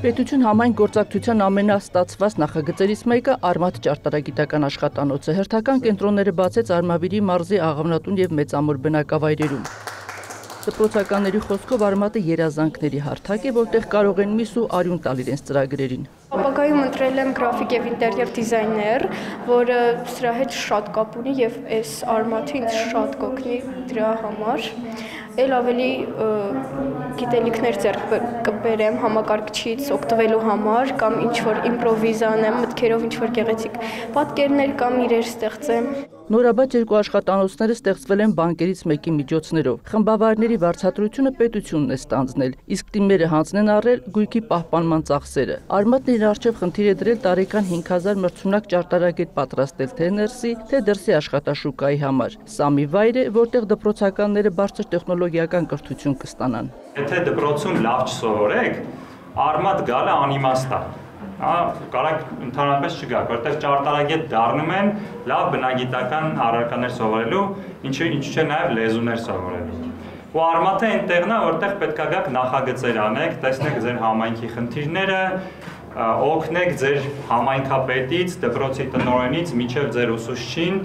Պետություն համայն գործակցության ամենաստացված նախագծերից մեկը Արմաթ ճարտարագիտական աշխատանոցը հերթական կենտրոնները բացեց Արմավիրի մարզի Աղավնատուն եւ Մեծամոր բնակավայրերում։ Դպրոցականների խոսքով Արմաթը երազանքների հարթակ է, որտեղ կարող են միս ու արյուն տալ իրենց ծրագրերին։ Ապագայում ընտրել եմ գրաֆիկ եւ ինտերիեր դիզայներ, որը սրա հետ շատ կապ ունի եւ այս Արմաթը ինձ շատ կօգնի դրա համար։ Էլ ավելի գիտելիքներ ձեռք կբերեմ համակարգչից օգտվելու համար կամ ինչ-որ իմպրովիզ անեմ, մտքերով ինչ-որ գեղեցիկ պատկերներ կամ իրեր ստեղծեմ։ Նորաբաց երկու աշխատանոցները ստեղծվել են բանկերից մեկի միջոցներով։ Խմբավարների վարձատրությունը պետությունն է ստանձնել, իսկ թիմերը հանձնեն առել գույքի պահպանման ծախսերը։ Արմաթն իր առջև խնդիր է դրել տարեկան 5000 մրցունակ ճարտարագետ պատրաստել թե ներսի, թե դրսի աշխատաշուկայի համար։ Սա մի վայր է, որտեղ դպրոցականները բարձր տեխնոլոգիական կրթություն կստանան։ Եթե դպրոցում լավ չսովորեք, Արմաթ գալը անիմաստ է։ Կարակ ընդհանրապես չգաք, որտեղ ճարտարագետ դառնում են լավ բնագիտական առարկաներ սովորելու, ինչու չէ նաև լեզուներ սովորելու։ Ու Արմաթը այնտեղն է, որտեղ պետք է գաք նախագծեր անեք, տեսնեք ձեր համայնքի խնդիրները, օգնեք ձեր համայնքապետից, դպրոցի տնօրենից մինչև ձեր ուսուցչին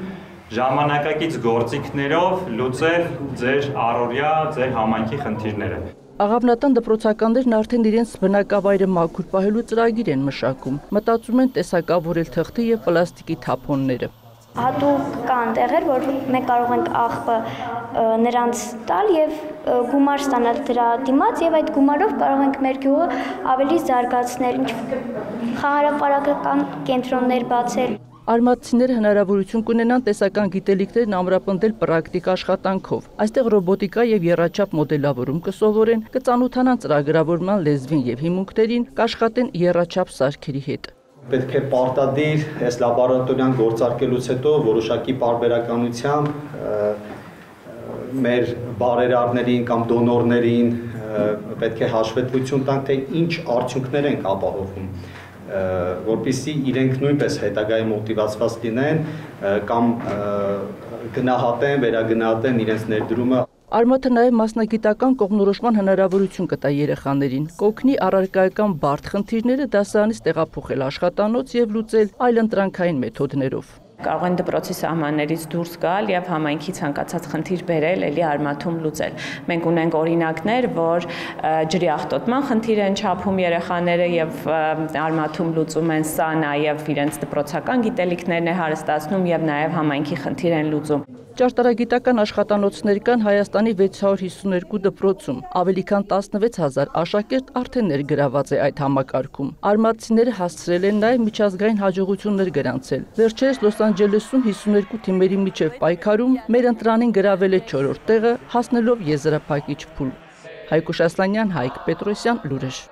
ժամանակակից գործիքներով լուծել ձեր առօրյա, ձեր համայնքի խնդիրները։ Աղավնատան դպրոցականներն արդեն իրենց բնակավայրը մաքուր պահելու ծրագիր են մշակում, մտածում են տեսակավորել թղթի եւ պլաստիկի թափոնները։ Հատուկ կան տեղեր, որ մենք կարող ենք աղբը նրանց տալ եւ գումար ստանալ դրա դիմաց եւ այդ գումարով կարող ենք մեր գյուղը ավելի զարգացնել, խաղաղապարակական կենտրոններ բացել։ Արմաթցիները հնարավորություն կունենան տեսական գիտելիքներն ամրապնդել պրակտիկ աշխատանքով։ Այստեղ ռոբոտիկա եւ եռաչափ մոդելավորում կսովորեն, կծանոթանան ծրագրավորման լեզվին եւ հիմունքներին, կաշխատեն եռաչափ սարքերի հետ։ Պետք է պարտադիր այս լաբորատորիան գործարկելուց հետո որոշակի պարբերականությամբ մեր բարերարներին կամ դոնորներին պետք է հաշվետվություն տանք, թե ինչ արդյունքներ ենք ապահովում, որպեսզի իրենք նույնպես հետագայի մոտիվացված լինեն կամ գնահատեն, վերագնահատեն իրենց ներդրումը։ Արմաթը նաև մասնագիտական կողմնորոշման հնարավորություն կտա երեխաներին, կօգնի առարկայական բարդ խնդիրները դասարանից տեղափոխել աշխատանոց եւ լուծել այլընտրանքային մեթոդներով։ Կարող են դպրոցի սահմաններից դուրս գալ եւ համայնքի ցանկացած խնդիր բերել, էլի Արմաթում լուծել։ Մենք ունենք օրինակներ, որ ջրի աղտոտման խնդիր են չափում երեխաները եւ Արմաթում լուծում են սա, նաեւ իրենց դպրոցական գիտելիքներն է հարստացնում եւ նաեւ համայնքի խնդիր են լուծում։ Ճարտարագիտական աշխատանոցներ կան Հայաստանի 652 դպրոցում, ավելի քան 16000 աշակերտ արդեն ներգրաված է այդ համակարգում։ Արմաթցիները հասցրել են նաև միջազգային հաջողություններ գրանցել։ Վերջերս Լոս Անջելեսում 52 թիմերի միջև պայքարում մեր ընտրանին գրավել է 4-րդ տեղը, հասնելով եզրափակիչ փուլ։ Հայկուշ Ասլանյան, Հայկ Պետրոսյան, լուրեր։